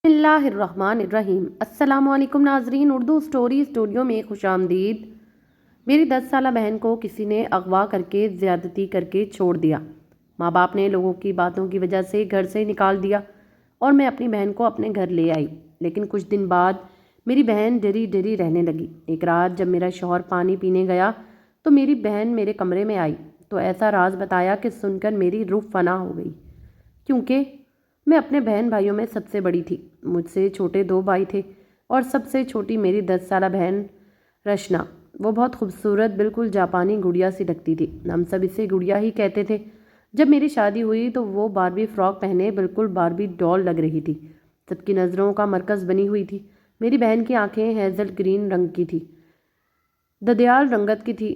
बिस्मिल्लाहिर्रहमानिर्रहीम। अस्सलामुअलैकुम नाजरीन, उर्दू स्टोरी स्टूडियो में खुश आमदीद। मेरी 10 साला बहन को किसी ने अगवा करके ज़्यादती करके छोड़ दिया। माँ बाप ने लोगों की बातों की वजह से घर से निकाल दिया और मैं अपनी बहन को अपने घर ले आई। लेकिन कुछ दिन बाद मेरी बहन डरी डरी रहने लगी। एक रात जब मेरा शौहर पानी पीने गया तो मेरी बहन मेरे कमरे में आई तो ऐसा राज बताया कि सुनकर मेरी रूह फना हो गई, क्योंकि मैं अपने बहन भाइयों में सबसे बड़ी थी। मुझसे छोटे 2 भाई थे और सबसे छोटी मेरी 10 साला बहन रशना। वो बहुत खूबसूरत, बिल्कुल जापानी गुड़िया सी लगती थी। हम सब इसे गुड़िया ही कहते थे। जब मेरी शादी हुई तो वो बारबी फ्रॉक पहने बिल्कुल बारबी डॉल लग रही थी। सबकी नज़रों का मरकज़ बनी हुई थी। मेरी बहन की आंखें हेज़ल ग्रीन रंग की थी, ददियाल रंगत की थी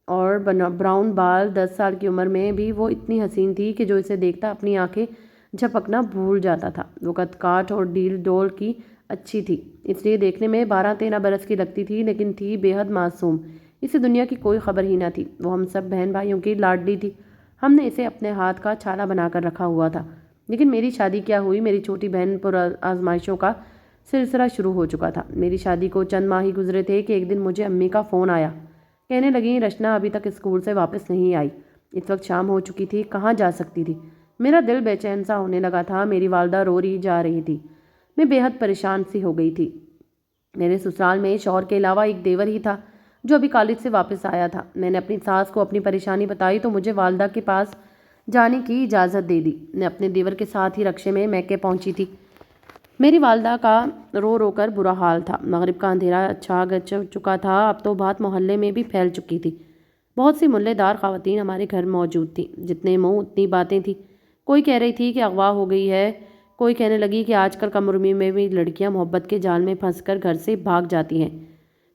और ब्राउन बाल। 10 साल की उम्र में भी वो इतनी हसीन थी कि जो इसे देखता अपनी आंखें झपकना भूल जाता था। वो कदकाठ और डील डोल की अच्छी थी, इसलिए देखने में 12-13 बरस की लगती थी, लेकिन थी बेहद मासूम। इसे दुनिया की कोई खबर ही ना थी। वो हम सब बहन भाइयों की लाडली थी। हमने इसे अपने हाथ का छाला बनाकर रखा हुआ था। लेकिन मेरी शादी क्या हुई, मेरी छोटी बहन पर आजमाइशों का सिलसिला शुरू हो चुका था। मेरी शादी को चंद माह ही गुजरे थे कि एक दिन मुझे अम्मी का फ़ोन आया। कहने लगी, रचना अभी तक स्कूल से वापस नहीं आई। इस वक्त शाम हो चुकी थी, कहाँ जा सकती थी। मेरा दिल बेचैन सा होने लगा था। मेरी वालदा रो रही जा रही थी। मैं बेहद परेशान सी हो गई थी। मेरे ससुराल में शौहर के अलावा एक देवर ही था जो अभी कॉलेज से वापस आया था। मैंने अपनी सास को अपनी परेशानी बताई तो मुझे वालदा के पास जाने की इजाज़त दे दी। मैं अपने देवर के साथ ही रक्शे में मैके पहुंची थी। मेरी वालदा का रो रो कर बुरा हाल था। मगरिब का अंधेरा चुका था। अब तो बात मोहल्ले में भी फैल चुकी थी। बहुत सी मुल्लेदार ख़वातीन हमारे घर मौजूद थी। जितने मुँह उतनी बातें थी। कोई कह रही थी कि अगवा हो गई है, कोई कहने लगी कि आजकल कम उम्र में भी लड़कियां मोहब्बत के जाल में फंसकर घर से भाग जाती हैं,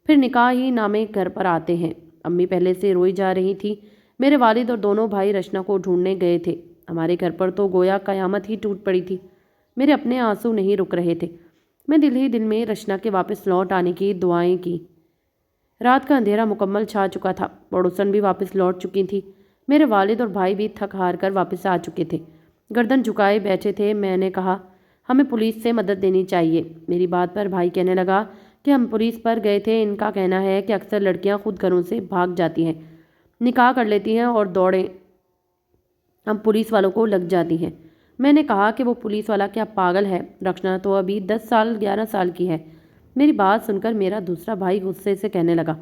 फिर निकाह ही नामे घर पर आते हैं। अम्मी पहले से रोई जा रही थी। मेरे वालिद और दोनों भाई रचना को ढूंढने गए थे। हमारे घर पर तो गोया कयामत ही टूट पड़ी थी। मेरे अपने आंसू नहीं रुक रहे थे। मैं दिल ही दिल में रचना के वापस लौट आने की दुआएं की। रात का अंधेरा मुकम्मल छा चुका था। पड़ोसन भी वापस लौट चुकी थी। मेरे वालिद और भाई भी थक हार कर वापस आ चुके थे, गर्दन झुकाए बैठे थे। मैंने कहा, हमें पुलिस से मदद देनी चाहिए। मेरी बात पर भाई कहने लगा कि हम पुलिस पर गए थे। इनका कहना है कि अक्सर लड़कियां खुद घरों से भाग जाती हैं, निकाह कर लेती हैं और दौड़े हम पुलिस वालों को लग जाती हैं। मैंने कहा कि वो पुलिस वाला क्या पागल है, रचना तो अभी 10 साल 11 साल की है। मेरी बात सुनकर मेरा दूसरा भाई गुस्से से कहने लगा,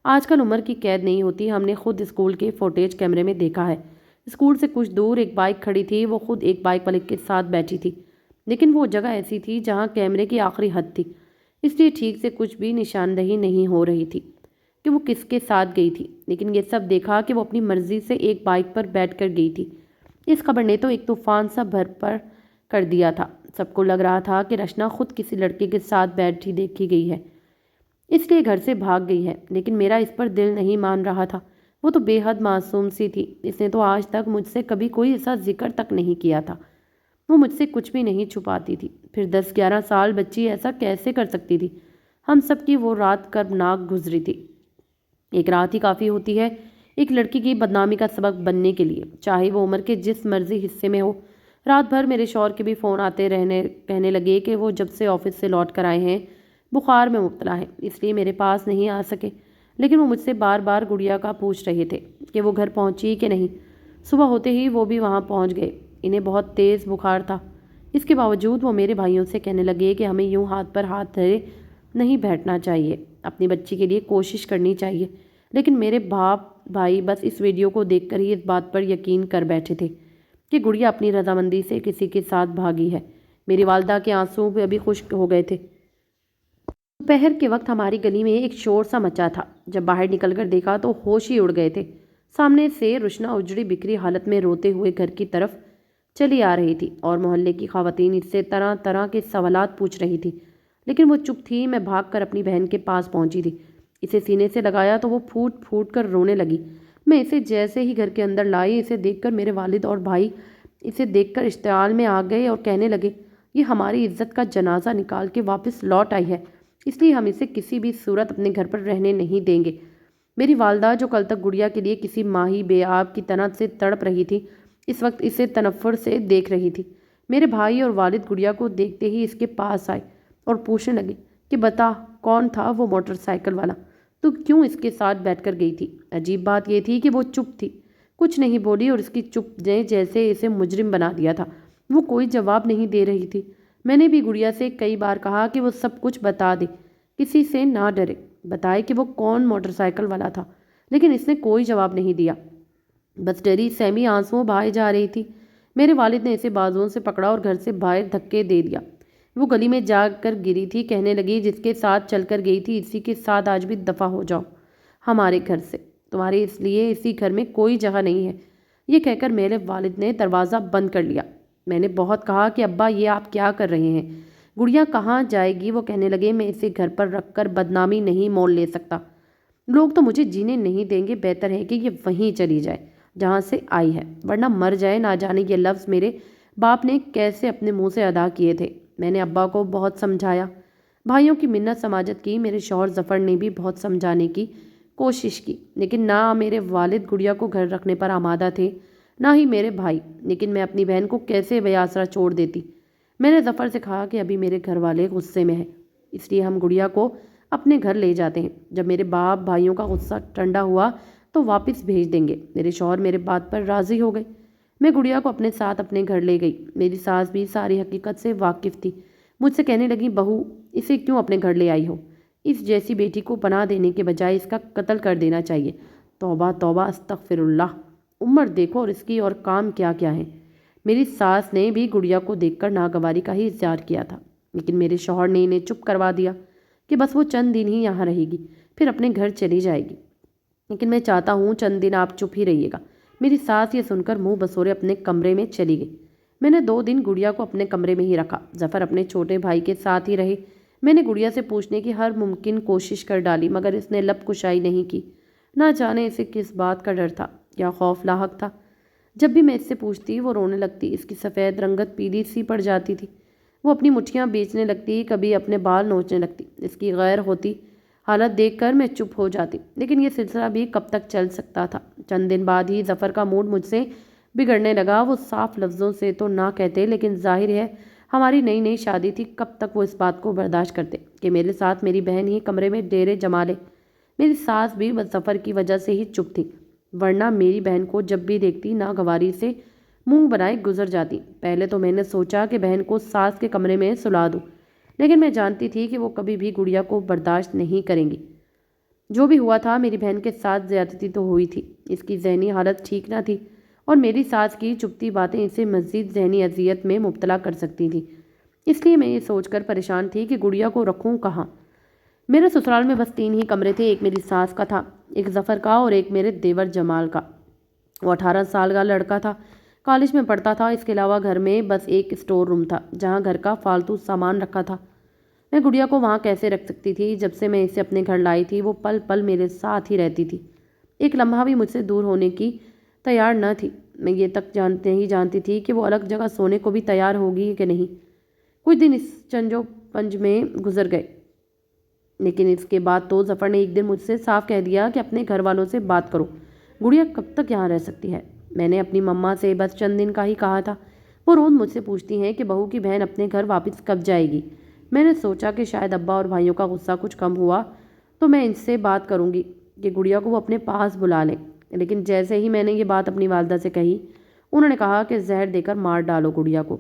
आजकल उम्र की कैद नहीं होती। हमने खुद स्कूल के फुटेज कैमरे में देखा है। स्कूल से कुछ दूर एक बाइक खड़ी थी। वो खुद एक बाइक वाले के साथ बैठी थी, लेकिन वो जगह ऐसी थी जहाँ कैमरे की आखिरी हद थी, इसलिए ठीक से कुछ भी निशानदही नहीं हो रही थी कि वो किसके साथ गई थी। लेकिन ये सब देखा कि वो अपनी मर्जी से एक बाइक पर बैठ कर गई थी। इस खबर ने तो एक तूफान सा भर पर कर दिया था। सबको लग रहा था कि रचना खुद किसी लड़के के साथ बैठी देखी गई है, इसलिए घर से भाग गई है। लेकिन मेरा इस पर दिल नहीं मान रहा था। वो तो बेहद मासूम सी थी। इसने तो आज तक मुझसे कभी कोई ऐसा जिक्र तक नहीं किया था। वो मुझसे कुछ भी नहीं छुपाती थी। फिर 10-11 साल बच्ची ऐसा कैसे कर सकती थी। हम सब की वो रात कर्बनाक गुजरी थी। एक रात ही काफ़ी होती है एक लड़की की बदनामी का सबक बनने के लिए, चाहे वो उम्र के जिस मर्जी हिस्से में हो। रात भर मेरे शौहर के भी फ़ोन आते रहने, कहने लगे कि वो जब से ऑफिस से लौट कर आए हैं बुखार में मुब्तला है, इसलिए मेरे पास नहीं आ सके। लेकिन वो मुझसे बार बार गुड़िया का पूछ रहे थे कि वो घर पहुंची कि नहीं। सुबह होते ही वो भी वहां पहुंच गए। इन्हें बहुत तेज़ बुखार था। इसके बावजूद वो मेरे भाइयों से कहने लगे कि हमें यूं हाथ पर हाथ धरे नहीं बैठना चाहिए, अपनी बच्ची के लिए कोशिश करनी चाहिए। लेकिन मेरे बाप भाई बस इस वीडियो को देखकर ही इस बात पर यकीन कर बैठे थे कि गुड़िया अपनी रजामंदी से किसी के साथ भागी है। मेरी वालदा के आंसू भी अभी खुश्क हो गए थे। दोपहर के वक्त हमारी गली में एक शोर सा मचा था। जब बाहर निकलकर देखा तो होश ही उड़ गए थे। सामने से रुशना उजड़ी बिखरी हालत में रोते हुए घर की तरफ चली आ रही थी और मोहल्ले की खवातीन इससे तरह तरह के सवालात पूछ रही थी, लेकिन वो चुप थी। मैं भागकर अपनी बहन के पास पहुंची थी। इसे सीने से लगाया तो वो फूट फूट कर रोने लगी। मैं इसे जैसे ही घर के अंदर लाई, इसे देखकर मेरे वालिद और भाई इसे देखकर इश्तियाल में आ गए और कहने लगे, ये हमारी इज्जत का जनाजा निकाल के वापस लौट आई है, इसलिए हम इसे किसी भी सूरत अपने घर पर रहने नहीं देंगे। मेरी वालदा जो कल तक गुड़िया के लिए किसी माही बेआब की तरह से तड़प रही थी, इस वक्त इसे तनफ्फुर से देख रही थी। میرے بھائی اور والد گڑیا کو دیکھتے ہی اس کے پاس آئے اور پوچھنے لگے کہ بتا کون تھا وہ موٹر سائیکل والا، تو کیوں اس کے ساتھ بیٹھ کر گئی تھی؟ عجیب بات یہ تھی کہ وہ چپ تھی، کچھ نہیں بولی، اور اس کی چپ نے جیسے اسے مجرم بنا دیا تھا۔ وہ کوئی جواب نہیں دے رہی تھی۔ میں نے بھی گڑیا سے کئی بار کہا کہ وہ سب کچھ بتا دے، کسی سے نہ ڈرے، بتائے کہ وہ کون موٹر سائیکل والا تھا، لیکن اس نے کوئی جواب نہیں دیا، بس ڈری سہمی آنسوؤں بہائے جا رہی تھی۔ میرے والد نے اسے بازوؤں سے پکڑا اور گھر سے باہر دھکے دے دیا۔ وہ گلی میں جا کر گری تھی، کہنے لگی جس کے ساتھ چل کر گئی تھی اسی کے ساتھ آج بھی دفع ہو جاؤ ہمارے گھر سے، تمہارے اس لیے اسی گھر میں کوئی جگہ نہیں ہے۔ یہ کہہ کر میرے والد نے دروازہ بند کر لیا۔ میں نے بہت کہا کہ ابا یہ آپ کیا کر رہے ہیں، گڑیا کہاں جائے گی؟ وہ کہنے لگے میں اسے گھر پر رکھ کر بدنامی نہیں مول لے سکتا، لوگ تو مجھے جینے نہیں دیں گے، بہتر ہے کہ یہ وہیں چلی جائے جہاں سے آئی ہے، ورنہ مر جائے۔ نہ جانے یہ لفظ میرے باپ نے کیسے اپنے منہ سے ادا کیے تھے۔ میں نے ابا کو بہت سمجھایا، بھائیوں کی منت سماجت کی، میرے شوہر ظفر نے بھی بہت سمجھانے کی کوشش کی، لیکن نہ میرے والد گڑیا کو گھر رکھنے پر آمادہ تھے، نہ ہی میرے بھائی۔ لیکن میں اپنی بہن کو کیسے بے آسرا چھوڑ دیتی؟ میں نے ظفر سے کہا کہ ابھی میرے گھر والے غصے میں ہیں، اس لیے ہم گڑیا کو اپنے گھر لے جاتے ہیں، جب میرے باپ بھائیوں کا غصہ ٹھنڈا ہوا تو واپس بھیج دیں گے۔ میرے شوہر میرے بات پر راضی ہو گئے۔ میں گڑیا کو اپنے ساتھ اپنے گھر لے گئی۔ میری ساس بھی ساری حقیقت سے واقف تھی، مجھ سے کہنے لگی بہو اسے کیوں اپنے گھر لے آئی ہو؟ اس جیسی بیٹی کو پناہ دینے کے بجائے اس کا قتل کر دینا چاہیے۔ توبہ توبہ استغفر اللہ، عمر دیکھو اور اس کی اور کام کیا کیا ہے۔ میری ساس نے بھی گڑیا کو دیکھ کر ناگواری کا ہی اظہار کیا تھا، لیکن میرے شوہر نے انہیں چپ کروا دیا کہ بس وہ چند دن ہی یہاں رہے گی، پھر اپنے گھر چلی جائے گی۔ لیکن میں چاہتا ہوں چند دن آپ چپ ہی رہیے گا۔ میری ساس یہ سن کر منہ بسورے اپنے کمرے میں چلی گئی۔ میں نے 2 دن گڑیا کو اپنے کمرے میں ہی رکھا، ظفر اپنے چھوٹے بھائی کے ساتھ ہی رہے۔ میں نے گڑیا سے پوچھنے کی ہر ممکن کوشش کر ڈالی، مگر اس نے لب کشائی نہیں کی۔ نہ جانے اسے کس بات کا ڈر تھا یا خوف لاحق تھا۔ جب بھی میں اس سے پوچھتی وہ رونے لگتی، اس کی سفید رنگت پیلی سی پڑ جاتی تھی، وہ اپنی مٹھیاں بیچنے لگتی، کبھی اپنے بال نوچنے لگتی۔ اس کی غیر ہوتی حالت دیکھ کر میں چپ ہو جاتی، لیکن یہ سلسلہ بھی کب تک چل سکتا تھا؟ چند دن بعد ہی ظفر کا موڈ مجھ سے بگڑنے لگا۔ وہ صاف لفظوں سے تو نہ کہتے، لیکن ظاہر ہے ہماری نئی نئی شادی تھی، کب تک وہ اس بات کو برداشت کرتے کہ میرے ساتھ میری بہن ہی کمرے میں ڈیرے جما لے۔ میری ساس بھی بس ظفر کی وجہ سے ہی چپ تھی، ورنہ میری بہن کو جب بھی دیکھتی ناگواری سے منہ بنائے گزر جاتی۔ پہلے تو میں نے سوچا کہ بہن کو ساس کے کمرے میں سلا دوں، لیکن میں جانتی تھی کہ وہ کبھی بھی گڑیا کو برداشت نہیں کریں گی۔ جو بھی ہوا تھا میری بہن کے ساتھ زیادتی تو ہوئی تھی، اس کی ذہنی حالت ٹھیک نہ تھی، اور میری ساس کی چپتی باتیں اسے مزید ذہنی اذیت میں مبتلا کر سکتی تھیں۔ اس لیے میں یہ سوچ کر پریشان تھی کہ گڑیا کو رکھوں کہاں۔ میرے سسرال میں بس 3 ہی کمرے تھے، ایک میری ساس کا تھا، ایک ظفر کا اور ایک میرے دیور جمال کا۔ وہ 18 سال کا لڑکا تھا، کالج میں پڑھتا تھا۔ اس کے علاوہ گھر میں بس ایک اسٹور روم تھا جہاں گھر کا فالتو سامان رکھا تھا۔ میں گڑیا کو وہاں کیسے رکھ سکتی تھی؟ جب سے میں اسے اپنے گھر لائی تھی وہ پل پل میرے ساتھ ہی رہتی تھی، ایک لمحہ بھی مجھ سے دور ہونے کی تیار نہ تھی۔ میں یہ تک جانتی تھی کہ وہ الگ جگہ سونے کو بھی تیار ہوگی کہ نہیں۔ کچھ دن اس چنجو پنج میں گزر گئے، لیکن اس کے بعد تو ظفر نے ایک دن مجھ سے صاف کہہ دیا کہ اپنے گھر والوں سے بات کرو، گڑیا کب تک یہاں رہ سکتی ہے؟ میں نے اپنی مما سے بس چند دن کا ہی کہا تھا۔ وہ روز مجھ سے پوچھتی ہیں کہ بہو کی بہن اپنے گھر واپس کب جائے گی۔ میں نے سوچا کہ شاید ابا اور بھائیوں کا غصہ کچھ کم ہوا تو میں ان سے بات کروں گی کہ گڑیا کو وہ اپنے پاس بلا لیں، لیکن جیسے ہی میں نے یہ بات اپنی والدہ سے کہی، انہوں نے کہا کہ زہر دے کر مار ڈالو گڑیا کو،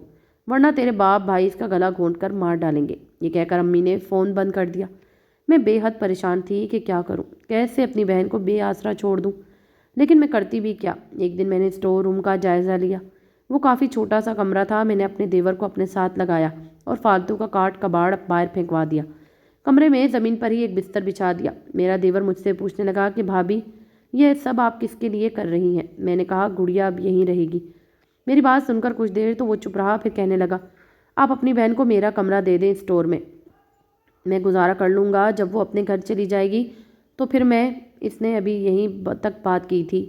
ورنہ تیرے باپ بھائی اس کا گلا گھونٹ کر مار ڈالیں گے۔ یہ کہہ کر امی نے فون بند کر دیا۔ میں بے حد پریشان تھی کہ کیا کروں، کیسے اپنی بہن کو بے آسرا چھوڑ دوں، لیکن میں کرتی بھی کیا؟ ایک دن میں نے اسٹور روم کا جائزہ لیا۔ وہ کافی چھوٹا سا کمرہ تھا۔ میں نے اپنے دیور کو اپنے ساتھ لگایا اور فالتو کا کاٹ کباڑ باہر پھینکوا دیا۔ کمرے میں زمین پر ہی ایک بستر بچھا دیا۔ میرا دیور مجھ سے پوچھنے لگا کہ بھابھی یہ سب آپ کس کے لیے کر رہی ہیں؟ میں نے کہا گڑیا اب یہیں رہے گی۔ میری بات سن کر کچھ دیر تو وہ چپ رہا، پھر کہنے لگا آپ اپنی بہن کو میرا کمرہ دے دیں اسٹور میں گزارا کر لوں گا، جب وہ اپنے گھر چلی جائے گی تو پھر میں اس نے ابھی یہیں تک بات کی تھی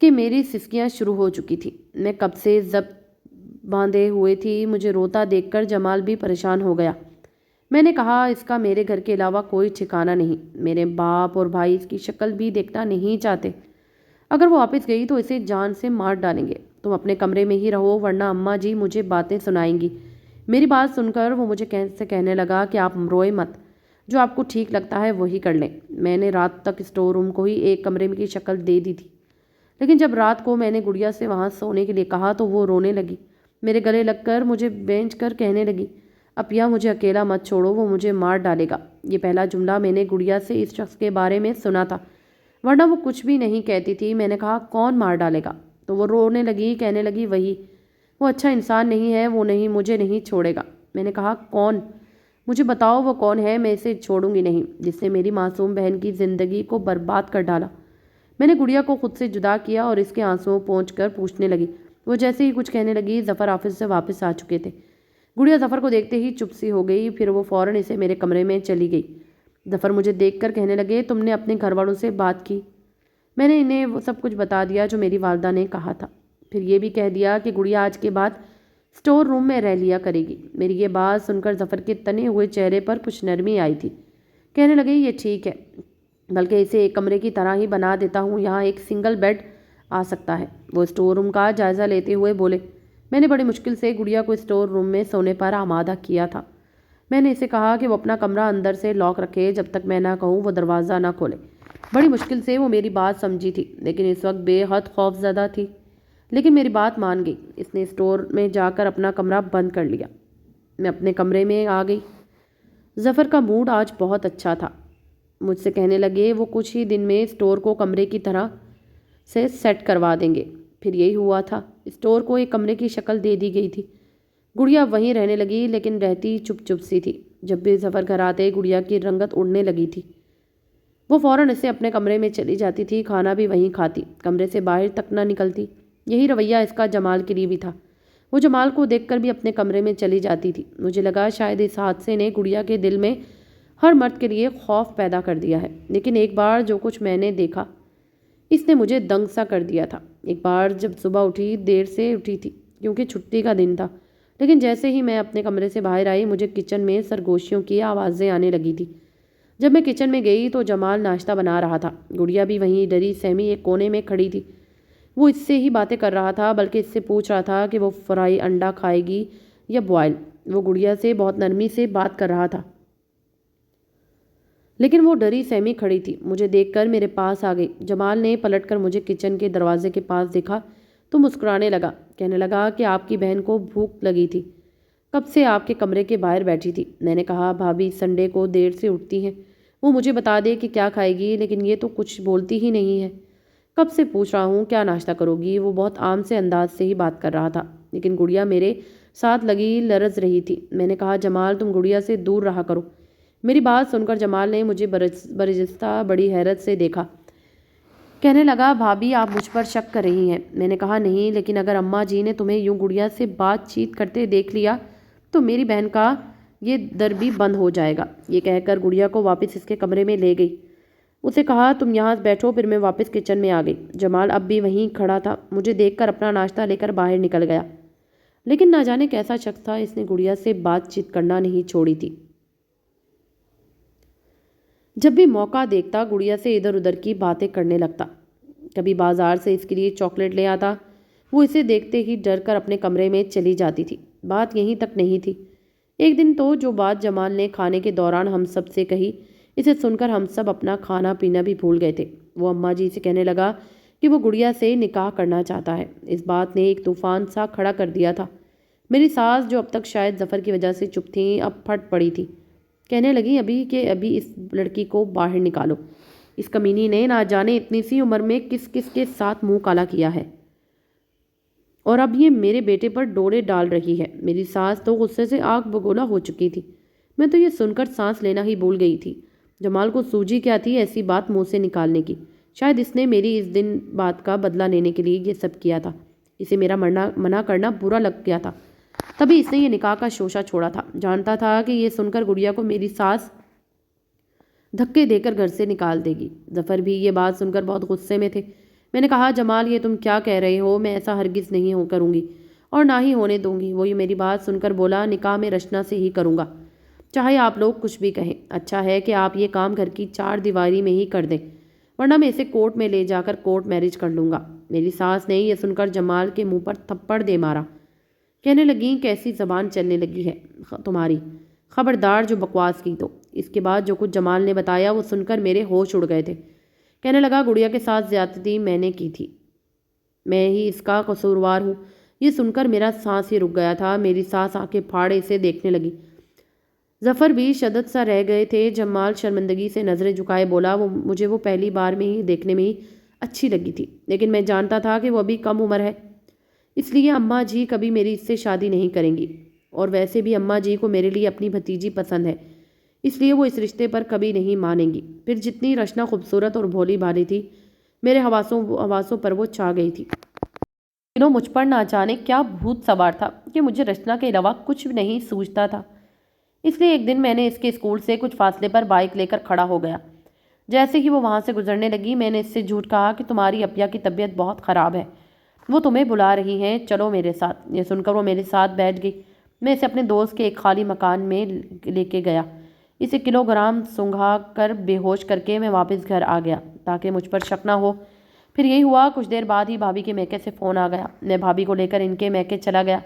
کہ میری سسکیاں شروع ہو چکی تھی۔ میں کب سے ضبط باندھے ہوئے تھی۔ مجھے روتا دیکھ کر جمال بھی پریشان ہو گیا۔ میں نے کہا اس کا میرے گھر کے علاوہ کوئی ٹھکانہ نہیں، میرے باپ اور بھائی اس کی شکل بھی دیکھنا نہیں چاہتے، اگر وہ واپس گئی تو اسے جان سے مار ڈالیں گے۔ तुम अपने कमरे में ही रहो वरना अम्मा जी मुझे बातें सुनाएंगी। मेरी बात सुनकर वो मुझे कहने लगा कि आप रोए मत, जो आपको ठीक लगता है वही कर लें। मैंने रात तक स्टोर रूम को ही एक कमरे की शक्ल दे दी थी, लेकिन जब रात को मैंने गुड़िया से वहाँ सोने के लिए कहा तो वो रोने लगी। मेरे गले लगकर मुझे बेंच कर कहने लगी, अपिया मुझे अकेला मत छोड़ो, वो मुझे मार डालेगा। ये पहला जुमला मैंने गुड़िया से इस शख्स के बारे में सुना था, वरना वो कुछ भी नहीं कहती थी। मैंने कहा, कौन मार डालेगा? तो वो रोने लगी, कहने लगी, वही, वो अच्छा इंसान नहीं है, वो नहीं, मुझे नहीं छोड़ेगा। मैंने कहा, कौन? मुझे बताओ वो कौन है, मैं इसे छोड़ूंगी नहीं, जिसने मेरी मासूम बहन की ज़िंदगी को बर्बाद कर डाला। मैंने गुड़िया को खुद से जुदा किया और इसके आंसुओं पहुँच कर पूछने लगी। वो जैसे ही कुछ कहने लगी, ज़फ़र ऑफिस से वापस आ चुके थे। गुड़िया ज़फ़र को देखते ही चुप सी हो गई, फिर वो फ़ौरन इसे मेरे कमरे में चली गई। ज़फ़र मुझे देखकर कहने लगे, तुमने अपने घर वालों से बात की? मैंने इन्हें वो सब कुछ बता दिया जो मेरी वालदा ने कहा था। फिर ये भी कह दिया कि गुड़िया आज के बाद स्टोर रूम में रह लिया करेगी। मेरी ये बात सुनकर ज़फ़र के तने हुए चेहरे पर कुछ नरमी आई थी। कहने लगे, ये ठीक है, बल्कि इसे एक कमरे की तरह ही बना देता हूँ, यहाँ एक सिंगल बेड आ सकता है। वो स्टोर रूम का जायज़ा लेते हुए बोले। मैंने बड़ी मुश्किल से गुड़िया को स्टोर रूम में सोने पर आमादा किया था। मैंने इसे कहा कि वो अपना कमरा अंदर से लॉक रखे, जब तक मैं ना कहूँ वो दरवाज़ा ना खोले। बड़ी मुश्किल से वो मेरी बात समझी थी, लेकिन इस वक्त बेहद खौफज़दा थी। लेकिन मेरी बात मान गई। इसने स्टोर में जाकर अपना कमरा बंद कर लिया। मैं अपने कमरे में आ गई। ज़फ़र का मूड आज बहुत अच्छा था। मुझसे कहने लगे वो कुछ ही दिन में स्टोर को कमरे की तरह से सेट करवा देंगे। फिर यही हुआ था। स्टोर को एक कमरे की शक्ल दे दी गई थी। गुड़िया वहीं रहने लगी, लेकिन रहती चुप चुप सी थी। जब भी ज़फ़र घर आते गुड़िया की रंगत उड़ने लगी थी। वो फ़ौरन इसे अपने कमरे में चली जाती थी, खाना भी वहीं खाती, कमरे से बाहर तक न निकलती। यही रवैया इसका जमाल के लिए भी था। वो जमाल को देखकर भी अपने कमरे में चली जाती थी। मुझे लगा शायद इस हादसे ने गुड़िया के दिल में हर मर्द के लिए खौफ पैदा कर दिया है। लेकिन एक बार जो कुछ मैंने देखा, इसने मुझे दंग सा कर दिया था। एक बार जब सुबह उठी, देर से उठी थी क्योंकि छुट्टी का दिन था, लेकिन जैसे ही मैं अपने कमरे से बाहर आई, मुझे किचन में सरगोशियों की आवाज़ें आने लगी थी। जब मैं किचन में गई तो जमाल नाश्ता बना रहा था। गुड़िया भी वहीं डरी सहमी एक कोने में खड़ी थी। वो इससे ही बातें कर रहा था, बल्कि इससे पूछ रहा था कि वो फ्राई अंडा खाएगी या बॉयल। वो गुड़िया से बहुत नरमी से बात कर रहा था, लेकिन वो डरी सहमी खड़ी थी। मुझे देखकर मेरे पास आ गई। जमाल ने पलटकर मुझे किचन के दरवाजे के पास देखा तो मुस्कुराने लगा। कहने लगा कि आपकी बहन को भूख लगी थी, कब से आपके कमरे के बाहर बैठी थी। मैंने कहा, भाभी संडे को देर से उठती हैं, वो मुझे बता दे कि क्या खाएगी, लेकिन ये तो कुछ बोलती ही नहीं है। कब से पूछ रहा हूँ क्या नाश्ता करोगी। वो बहुत आम से अंदाज से ही बात कर रहा था, लेकिन गुड़िया मेरे साथ लगी लरज रही थी। मैंने कहा, जमाल तुम गुड़िया से दूर रहा करो। मेरी बात सुनकर जमाल ने मुझे बरजस्ता बड़ी हैरत से देखा। कहने लगा, भाभी आप मुझ पर शक कर रही हैं। मैंने कहा, नहीं, लेकिन अगर अम्मा जी ने तुम्हें यूं गुड़िया से बातचीत करते देख लिया तो मेरी बहन का ये दर भी बंद हो जाएगा। ये कहकर गुड़िया को वापस इसके कमरे में ले गई। उसे कहा, तुम यहाँ बैठो। फिर मैं वापस किचन में आ गई। जमाल अब भी वहीं खड़ा था। मुझे देखकर अपना नाश्ता लेकर बाहर निकल गया। लेकिन ना जाने कैसा शख्स था, इसने गुड़िया से बातचीत करना नहीं छोड़ी थी। जब भी मौका देखता गुड़िया से इधर उधर की बातें करने लगता। कभी बाजार से इसके लिए चॉकलेट ले आता। वो इसे देखते ही डर कर अपने कमरे में चली जाती थी। बात यहीं तक नहीं थी। एक दिन तो जो बात जमाल ने खाने के दौरान हम सब से कही, इसे सुनकर हम सब अपना खाना पीना भी भूल गए थे। वो अम्मा जी से कहने लगा कि वो गुड़िया से निकाह करना चाहता है। इस बात ने एक तूफान सा खड़ा कर दिया था। मेरी सास, जो अब तक शायद ज़फ़र की वजह से चुप थी, अब फट पड़ी थी। कहने लगी, अभी इस लड़की को बाहर निकालो। इस कमीनी ने ना जाने इतनी सी उम्र में किस किस के साथ मुंह काला किया है, और अब ये मेरे बेटे पर डोरे डाल रही है। मेरी सास तो गुस्से से आग बगोला हो चुकी थी। मैं तो ये सुनकर सांस लेना ही भूल गई थी। जमाल को सूझी क्या थी ऐसी बात मुंह से निकालने की। शायद इसने मेरी इस दिन बात का बदला लेने के लिए ये सब किया था। इसे मेरा मना करना बुरा लग गया था, तभी इसने ये निकाह का शोशा छोड़ा था। जानता था कि ये सुनकर गुड़िया को मेरी सास धक्के देकर घर से निकाल देगी। ज़फ़र भी ये बात सुनकर बहुत गुस्से में थे। मैंने कहा, जमाल ये तुम क्या कह रहे हो, मैं ऐसा हरगिज़ नहीं करूँगी और ना ही होने दूंगी। वो ये मेरी बात सुनकर बोला, निकाह में रचना से ही करूँगा, चाहे आप लोग कुछ भी कहें। अच्छा है कि आप ये काम घर की चार दीवारी में ही कर दें, वरना मैं इसे कोर्ट में ले जाकर कोर्ट मैरिज कर लूँगा। میری ساس نے یہ سن کر جمال کے منہ پر تھپڑ دے مارا۔ کہنے لگیں کیسی زبان چلنے لگی ہے تمہاری، خبردار جو بکواس کی تو۔ اس کے بعد جو کچھ جمال نے بتایا وہ سن کر میرے ہوش اڑ گئے تھے۔ کہنے لگا گڑیا کے ساتھ زیادتی میں نے کی تھی، میں ہی اس کا قصوروار ہوں۔ یہ سن کر میرا سانس ہی رک گیا تھا۔ میری ساس آنکھیں پھاڑے اسے دیکھنے لگی۔ ظفر بھی شدت سا رہ گئے تھے۔ جمال شرمندگی سے نظریں جھکائے بولا، مجھے وہ پہلی بار میں ہی دیکھنے میں ہی اچھی لگی تھی، لیکن میں جانتا تھا کہ وہ ابھی کم عمر ہے، اس لیے اماں جی کبھی میری اس سے شادی نہیں کریں گی، اور ویسے بھی اماں جی کو میرے لیے اپنی بھتیجی پسند ہے، اس لیے وہ اس رشتے پر کبھی نہیں مانیں گی۔ پھر جتنی رشنا خوبصورت اور بھولی بھالی تھی، میرے حواسوں پر وہ چھا گئی تھی۔ مجھ پر نہ جانے کیا بھوت سوار تھا کہ مجھے رچنا کے علاوہ کچھ نہیں سوچتا تھا۔ اس لیے ایک دن میں نے اس کے اسکول سے کچھ فاصلے پر بائک لے کر کھڑا ہو گیا۔ جیسے ہی وہ وہاں سے گزرنے لگی میں نے اس سے جھوٹ کہا کہ تمہاری اپیا کی طبیعت بہت خراب ہے، وہ تمہیں بلا رہی ہیں، چلو میرے ساتھ۔ یہ سن کر وہ میرے ساتھ بیٹھ گئی۔ میں اسے اپنے دوست کے ایک خالی مکان میں لے کے گیا۔ اسے کلو گرام سونگھا کر بے ہوش کر کے میں واپس گھر آ گیا تاکہ مجھ پر شک نہ ہو۔ پھر یہی ہوا، کچھ دیر بعد ہی بھابھی کے میکے سے فون آ گیا۔ میں بھابھی کو لے کر ان کے میکے چلا گیا۔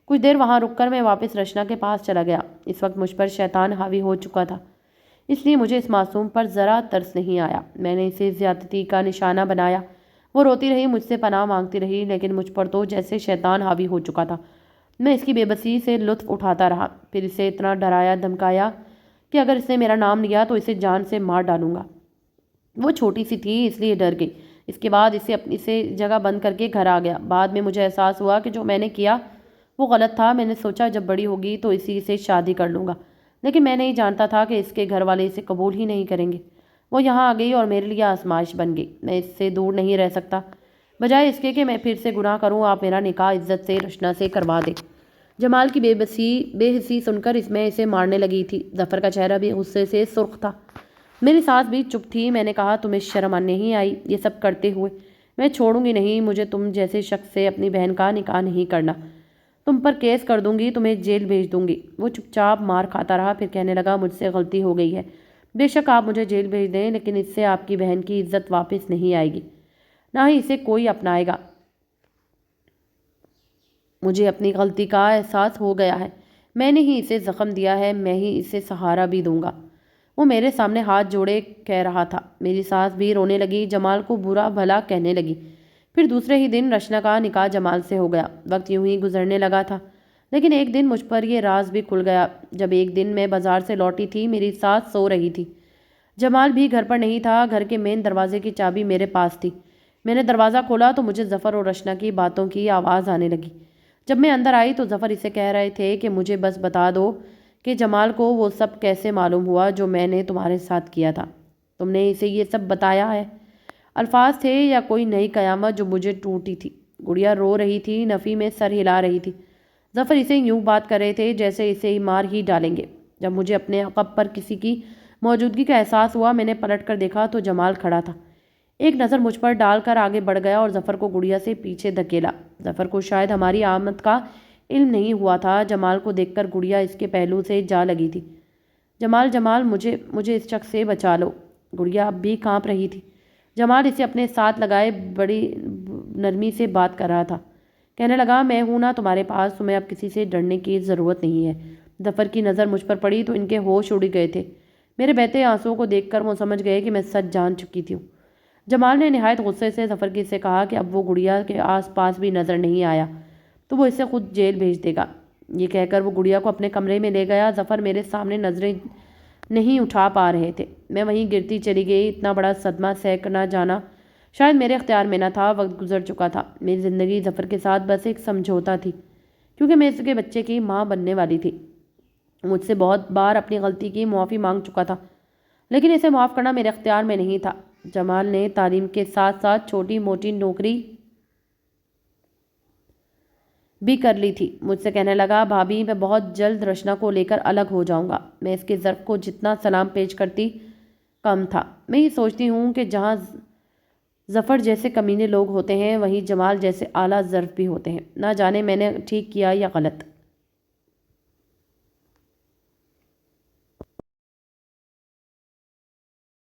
کچھ دیر وہاں رک کر میں واپس رچنا کے پاس چلا گیا۔ اس وقت مجھ پر شیطان حاوی ہو چکا تھا، اس لیے مجھے اس معصوم پر ذرا ترس نہیں آیا۔ میں نے اسے زیادتی کا نشانہ بنایا۔ وہ روتی رہی، مجھ سے پناہ مانگتی رہی، لیکن مجھ پر تو جیسے شیطان حاوی ہو چکا تھا۔ میں اس کی بے بسی سے لطف اٹھاتا رہا، پھر اسے اتنا ڈرایا دھمکایا کہ اگر اس نے میرا نام لیا تو اسے جان سے مار ڈالوں گا۔ وہ چھوٹی سی تھی اس لیے ڈر گئی۔ اس کے بعد اسے جگہ بند کر کے گھر آ گیا۔ بعد میں مجھے احساس ہوا کہ جو میں نے کیا وہ غلط تھا۔ میں نے سوچا جب بڑی ہوگی تو اسی سے شادی کر لوں گا، لیکن میں نہیں جانتا تھا کہ اس کے گھر والے اسے قبول ہی نہیں کریں گے۔ وہ یہاں آ گئی اور میرے لیے آزمائش بن گئی۔ میں اس سے دور نہیں رہ سکتا، بجائے اس کے کہ میں پھر سے گناہ کروں آپ میرا نکاح عزت سے رشنا سے کروا دیں۔ جمال کی بے حسی سن کر میں اسے مارنے لگی تھی۔ ظفر کا چہرہ بھی غصے سے سرخ تھا۔ میری ساس بھی چپ تھی۔ میں نے کہا تمہیں شرم نہیں آئی یہ سب کرتے ہوئے؟ میں چھوڑوں گی نہیں، مجھے تم جیسے شخص سے اپنی بہن کا نکاح نہیں کرنا، تم پر کیس کر دوں گی، تمہیں جیل بھیج دوں گی۔ وہ چپ چاپ مار کھاتا رہا، پھر کہنے لگا مجھ سے غلطی ہو گئی ہے، بے شک آپ مجھے جیل بھیج دیں، لیکن اس سے آپ کی بہن کی عزت واپس نہیں آئے گی، نہ ہی اسے کوئی اپنائے گا۔ مجھے اپنی غلطی کا احساس ہو گیا ہے، میں نے ہی اسے زخم دیا ہے، میں ہی اسے سہارا بھی دوں گا۔ وہ میرے سامنے ہاتھ جوڑے کہہ رہا تھا۔ میری ساس بھی رونے لگی، جمال کو برا بھلا کہنے لگی۔ پھر دوسرے ہی دن رچنا کا نکاح جمال سے ہو گیا۔ وقت یوں ہی گزرنے لگا تھا، لیکن ایک دن مجھ پر یہ راز بھی کھل گیا۔ جب ایک دن میں بازار سے لوٹی تھی، میری ساس سو رہی تھی، جمال بھی گھر پر نہیں تھا۔ گھر کے مین دروازے کی چابی میرے پاس تھی۔ میں نے دروازہ کھولا تو مجھے ظفر اور رچنا کی باتوں کی آواز آنے لگی۔ جب میں اندر آئی تو ظفر اسے کہہ رہے تھے کہ مجھے بس بتا دو کہ جمال کو وہ سب کیسے معلوم ہوا جو میں نے تمہارے ساتھ کیا تھا، تم نے اسے یہ سب بتایا ہے؟ الفاظ تھے یا کوئی نئی قیامت جو مجھے ٹوٹی تھی۔ گڑیا رو رہی تھی، نفی میں سر ہلا رہی تھی۔ ظفر اسے یوں بات کر رہے تھے جیسے اسے ہی مار ہی ڈالیں گے۔ جب مجھے اپنے عقب پر کسی کی موجودگی کا احساس ہوا، میں نے پلٹ کر دیکھا تو جمال کھڑا تھا۔ ایک نظر مجھ پر ڈال کر آگے بڑھ گیا اور ظفر کو گڑیا سے پیچھے دھکیلا۔ ظفر کو شاید ہماری آمد کا علم نہیں ہوا تھا۔ جمال کو دیکھ کر گڑیا اس کے پہلو سے جا لگی تھی۔ جمال مجھے اس شخص سے بچا لو۔ گڑیا اب بھی کانپ رہی تھی۔ جمال اسے اپنے ساتھ لگائے بڑی نرمی سے بات کر رہا تھا۔ کہنے لگا میں ہوں نا تمہارے پاس، تمہیں اب کسی سے ڈرنے کی ضرورت نہیں ہے۔ ظفر کی نظر مجھ پر پڑی تو ان کے ہوش اڑ گئے تھے۔ میرے بہتے آنسوؤں کو دیکھ کر وہ سمجھ گئے کہ میں سچ جان چکی تھی۔ جمال نے نہایت غصے سے ظفر کی سے کہا کہ اب وہ گڑیا کے آس پاس بھی نظر نہیں آیا تو وہ اسے خود جیل بھیج دے گا۔ یہ کہہ کر وہ گڑیا کو اپنے کمرے میں لے گیا۔ ظفر میرے سامنے نظریں نہیں اٹھا پا رہے تھے۔ میں وہیں گرتی چلی گئی۔ اتنا بڑا صدمہ سہ نہ جانا شاید میرے اختیار میں نہ تھا۔ وقت گزر چکا تھا۔ میری زندگی ظفر کے ساتھ بس ایک سمجھوتا تھی، کیونکہ میں اس کے بچے کی ماں بننے والی تھی۔ مجھ سے بہت بار اپنی غلطی کی معافی مانگ چکا تھا، لیکن اسے معاف کرنا میرے اختیار میں نہیں تھا۔ جمال نے تعلیم کے ساتھ ساتھ چھوٹی موٹی نوکری بھی کر لی تھی۔ مجھ سے کہنے لگا بھابھی میں بہت جلد رچنا کو لے کر الگ ہو جاؤں گا۔ میں اس کے ظرف کو جتنا سلام پیش کرتی کم تھا۔ میں یہ سوچتی ہوں کہ جہاں ظفر جیسے کمینے لوگ ہوتے ہیں وہیں جمال جیسے اعلیٰ ظرف بھی ہوتے ہیں۔ نہ جانے میں نے ٹھیک کیا یا غلط۔